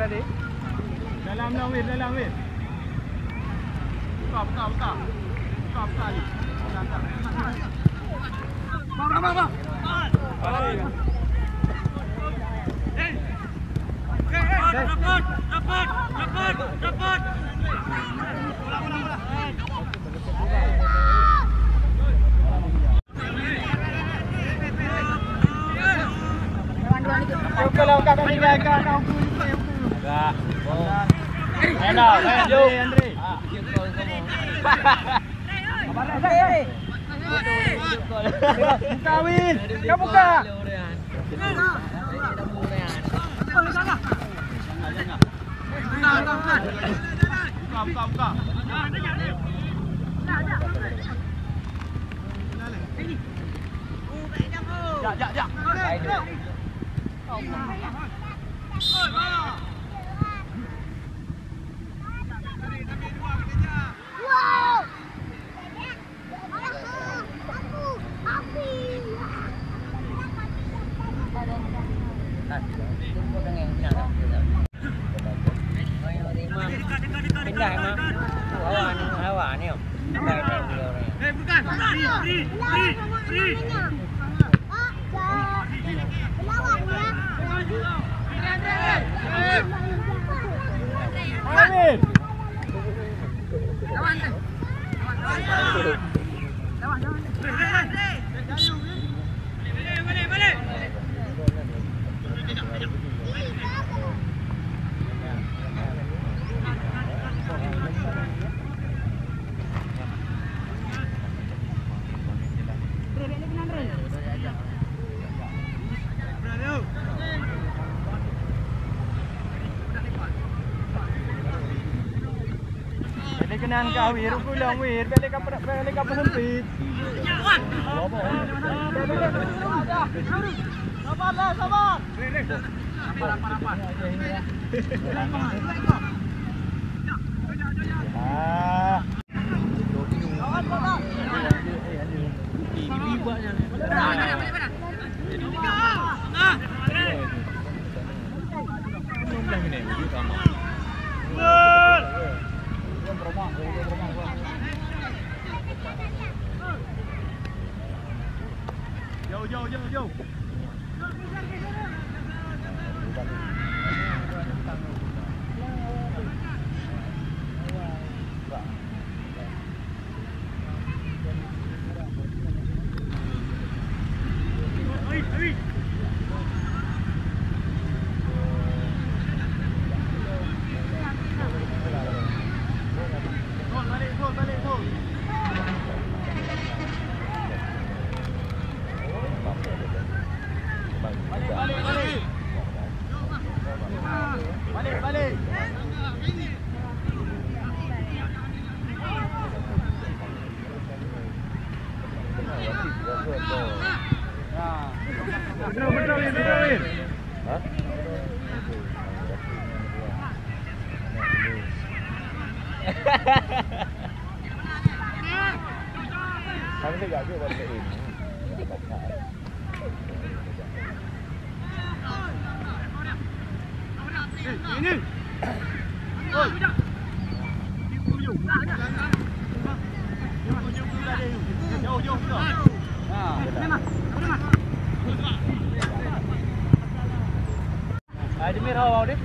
tadi. Dalam lah Wir, dalam Wir. Buka ni. Bang. Dapat. Kalau kat kami kat kau. Dah. Main jom Andre. Buka Win. Kau buka. Buka. Ya. Pindah mah. Awak ni. Bukan. Free. Amin. Lawan. Balik. Kenan kau Wir, pulang Wir, balik kau sempit. Sabar. Jauh. Balik. Betul. Hah? Kami tidak ada buat ini. Ini. Oi. Jauh. Admir hawa dia.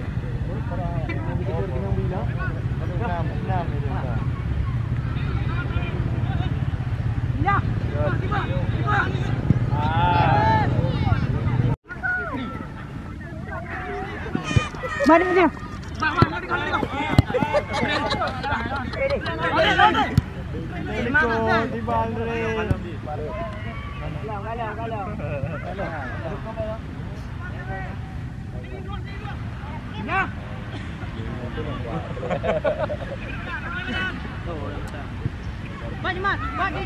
Ya. Mari dia. Di Bandre. Galau. Ya.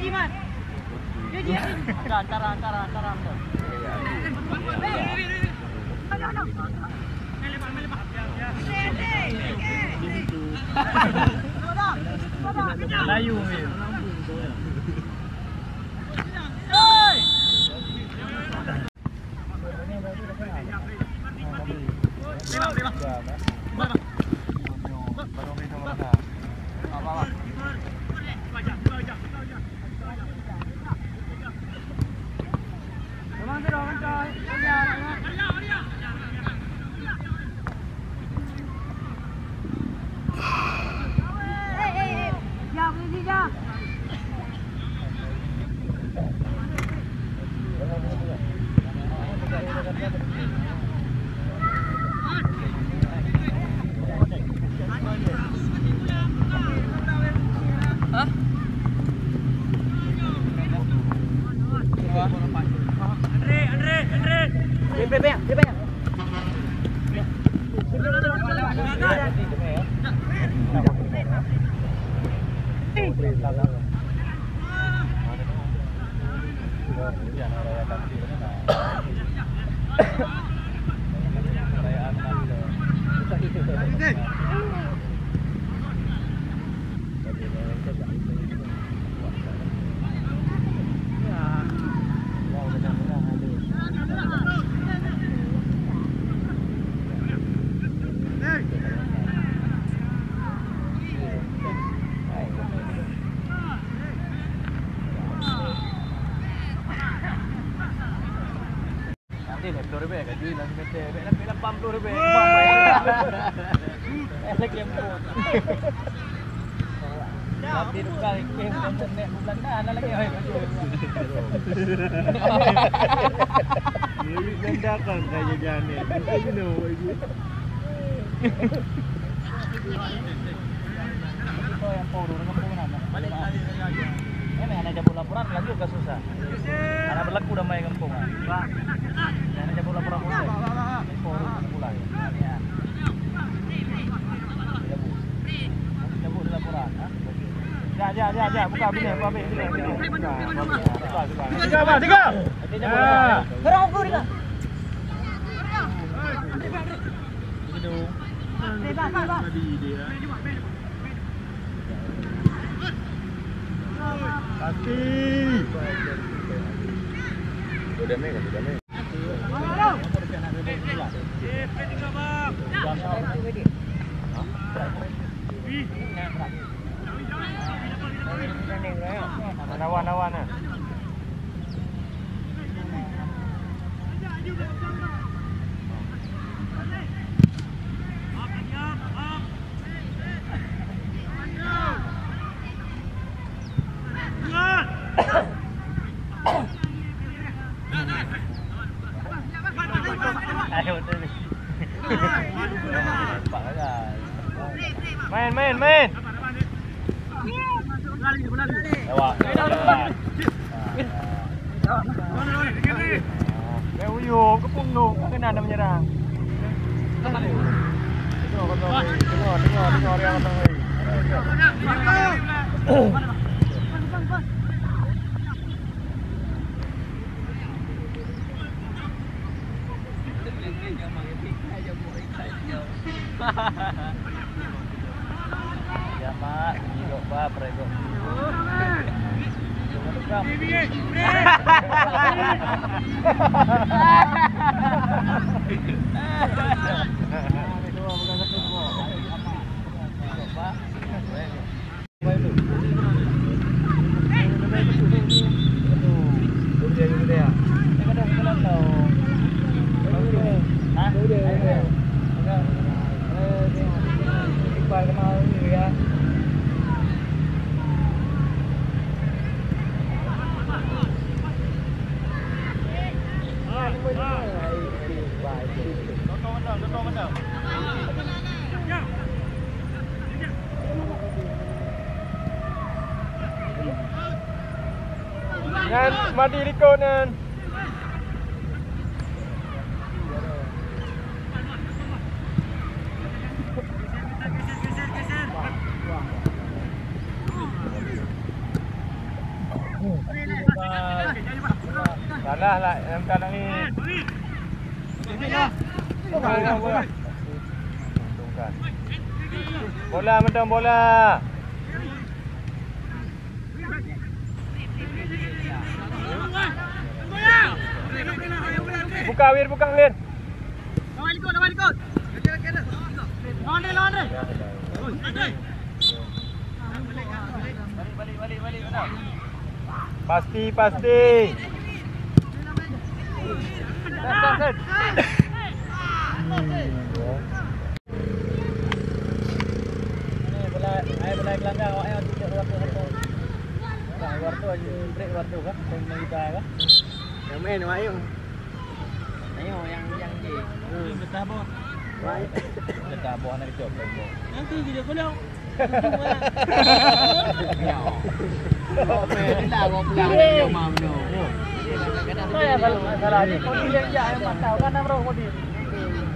Jimat. Dia. Antara. Layu ni. Lendakan kayak gini. You know. Itu yang podo dengan pengenam. Ini ada jabul laporan lagi juga susah. Karena berlaku udah main kampung. Pak. Ada jabul laporan mulai. Podo mulai. Jabul laporan. Ya, buka bini. Tiga. Berapa ukur tiga? Pasti. Sudah main. Nawan. Main. Uyup ke punggung, kena anda menyerang. Tengok yang datang. Ya mak, hidup ba, prego. Nan mati Riko nan. Salah lah yang tanah ni. Bola mentang bola. Buka Wir. Kawal ikut. Balik. Pasti. Set. Ini bola gelanggang awak yang tunjuk luar tu. Luar tu aja break luar tu kah? Yang kita kah? Yang main awak ayo. Ayo yang je. Betah bawah. Baik. Betah bawah nak kecop lagi. Nanti video kolong. Oh, lah gua pulang dia mau no. Saya salah ni kau dia yang patau kan bro kau dia.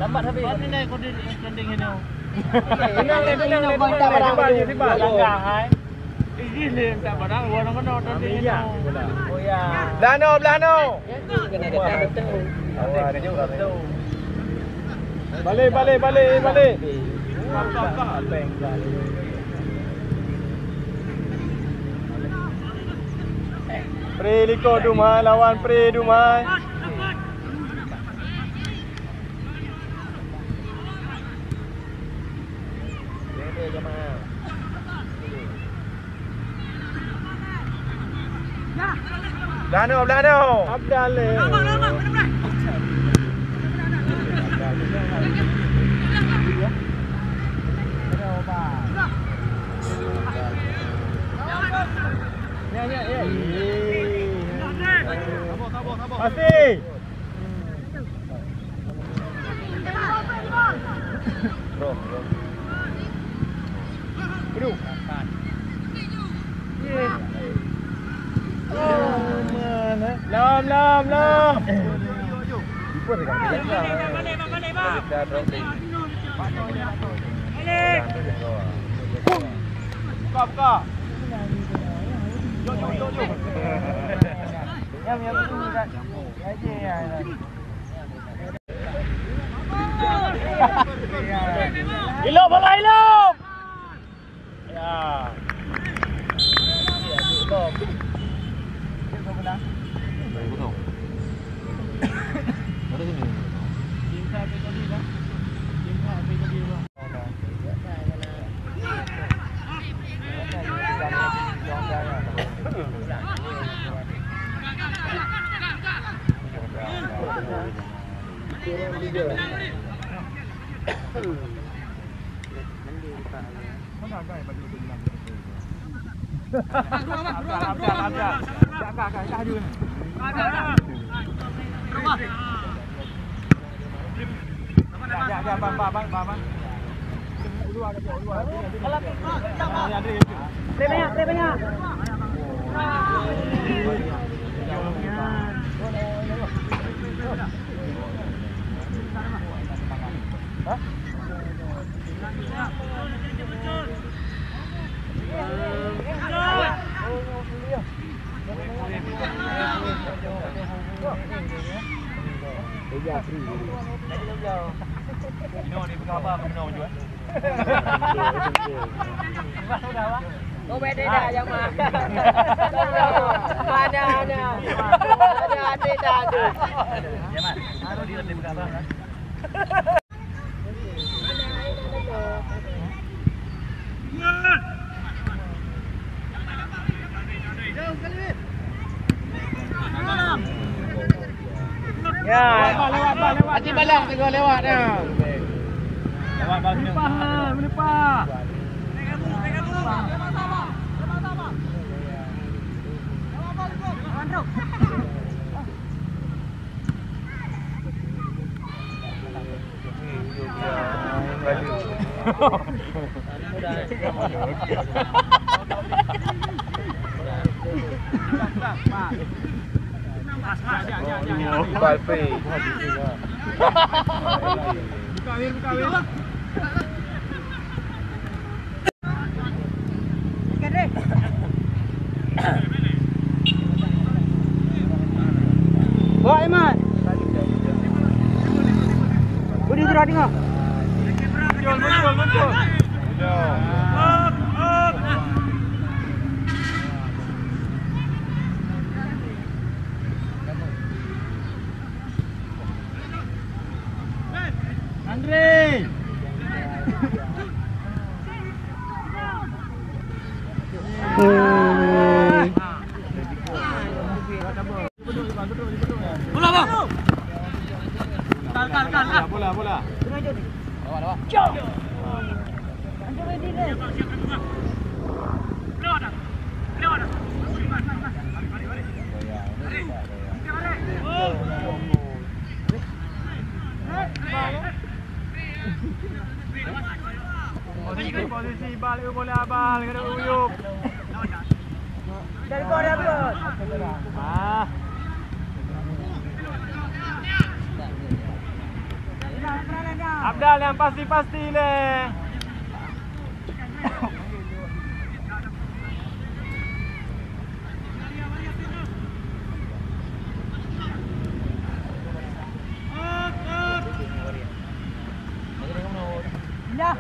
Lambat habis. Kau ni kau dia trending ini. Tenang bantah barang tu. Gelanggang hai. Ini tak barang mana trending ini. Oh ya. Belano. Kena datang betul. Awak ada juga betul. Balik. Pre Liko Dumai lawan Pre Dumai. Belano. Abdale. Pasti. Bro. Oh, mana? Lam. Ikut dekat dia. Buka. Yo. Yang bunyi kat. Ilok bola ilok. Ya. Ilok. Kau beda dah yang mah. Mana ada. Ada dah tu. Ya mat. Ada dia ada berapa kan? Ya, lewat. Hati balang tegur lewat dah. Lewat bang. Menepah. Bawa Iman. Budi turun tengok. Muncul. Andre. Bola bang. Bola. Posisi balik bola abal kena uyup. Dari kau dah bos. Abdal yang pasti-pasti leh. Dah.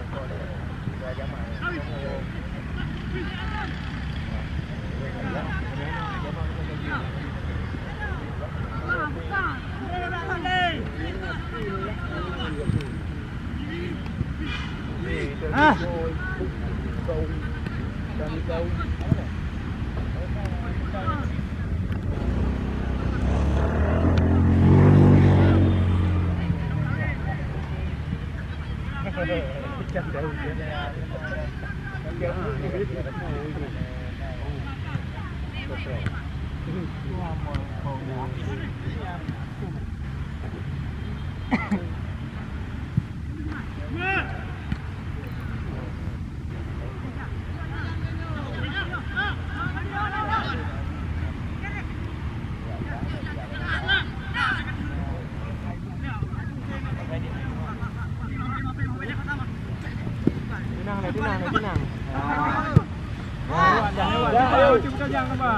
Tenang. Jangan apa?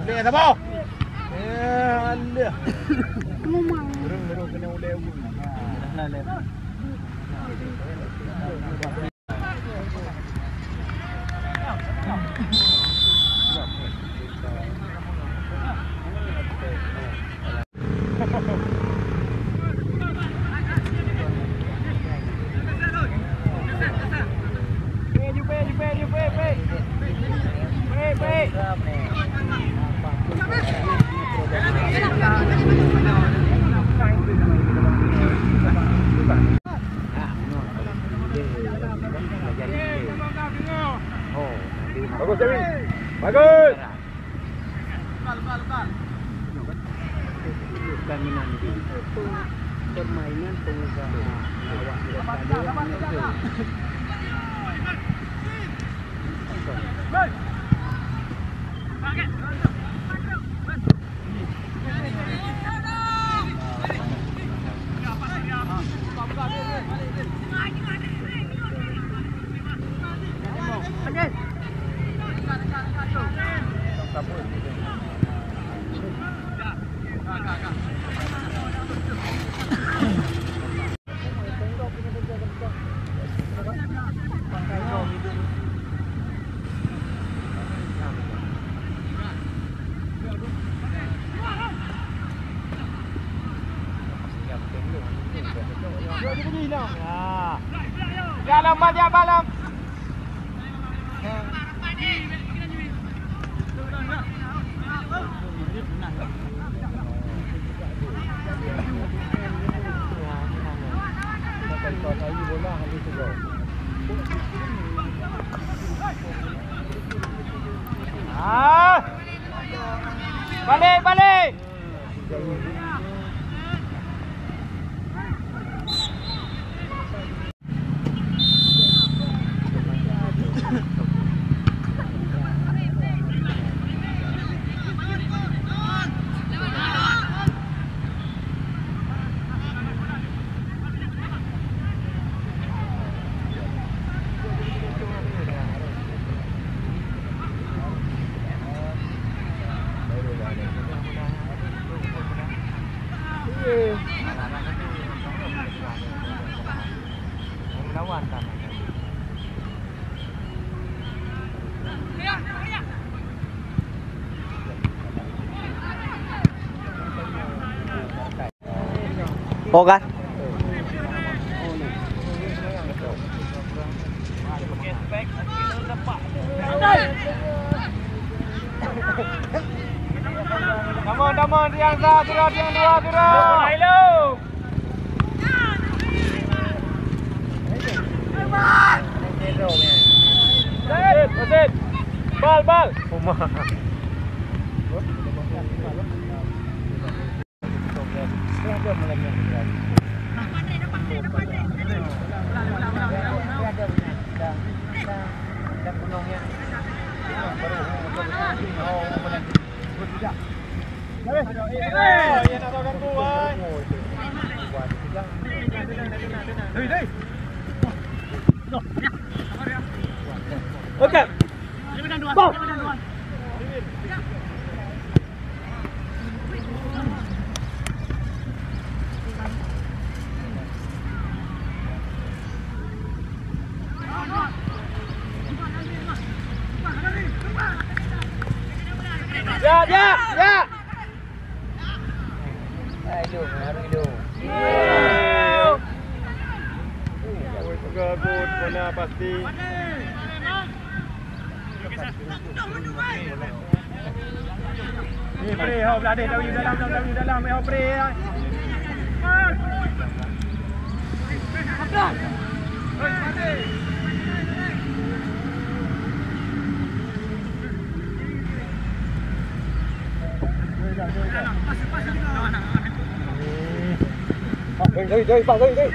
Udah tak mau? Alah. Merung kena ulai. Oh, Bagus Dewi. Bagus. Kami nanti permainan pengusaha awak Balam banyak balam. Balik. Melawan kan. Oh kan? Come on, yang satu, yang dua, Hello. Wasit. Bal. Okay. Ball. Ya. Aduh. Gabut mana pasti. Ni pre, hau berada Dawi dalam, hau pre. Đây, vào đây.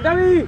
Dawi.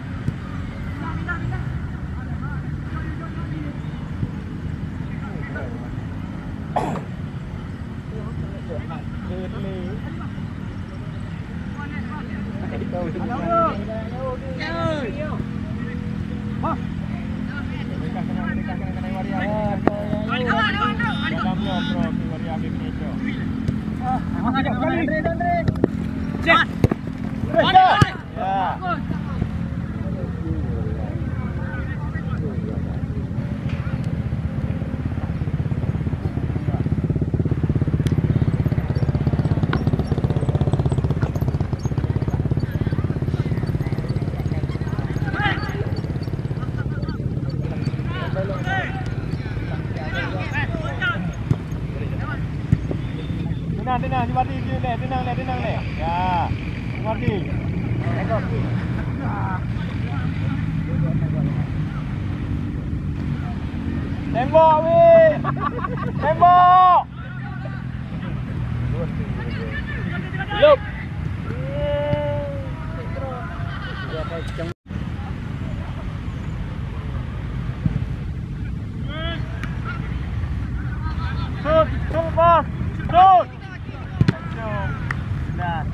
Tenang, Jumardi je leh. Tenang leh. Ya. Jumardi. Tembok weh. Tembok. Look. Shoot, boss. Shoot. Dan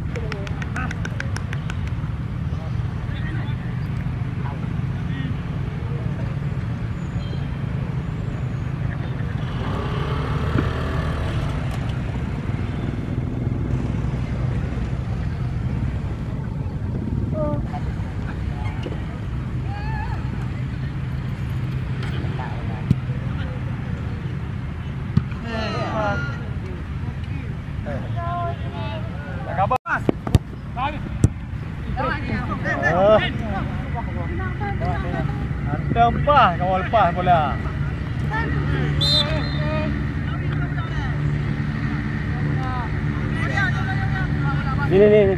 hantam pas, kawal pas bola. Ni.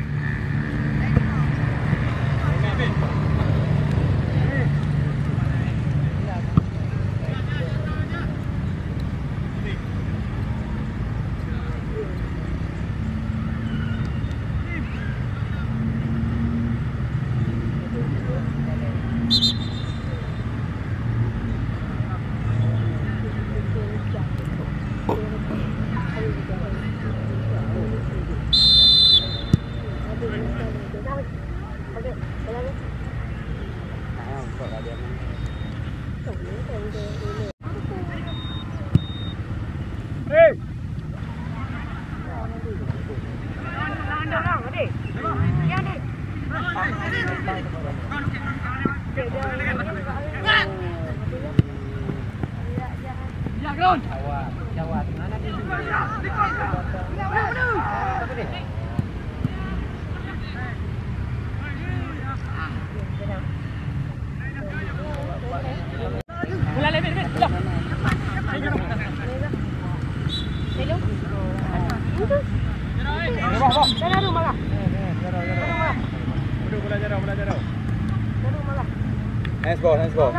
Hands ball.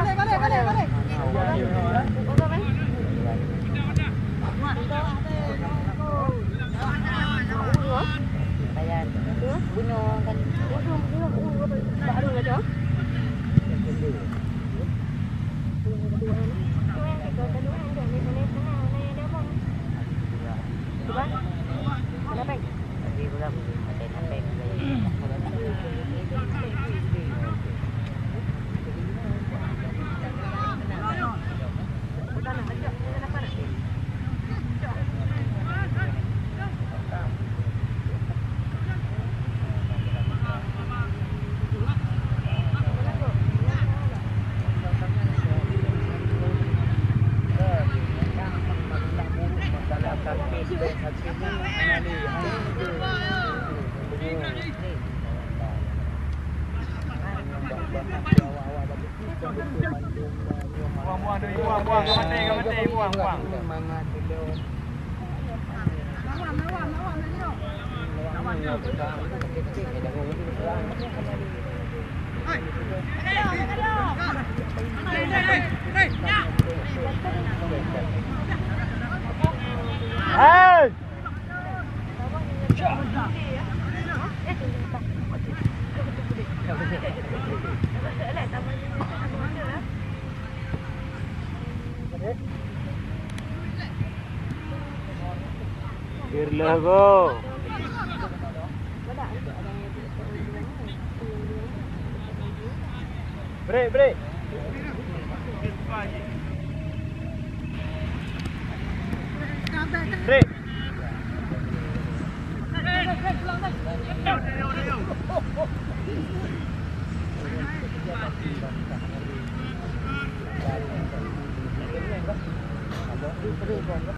Balik. Buang. Hey! Biarlah go. Break. Break.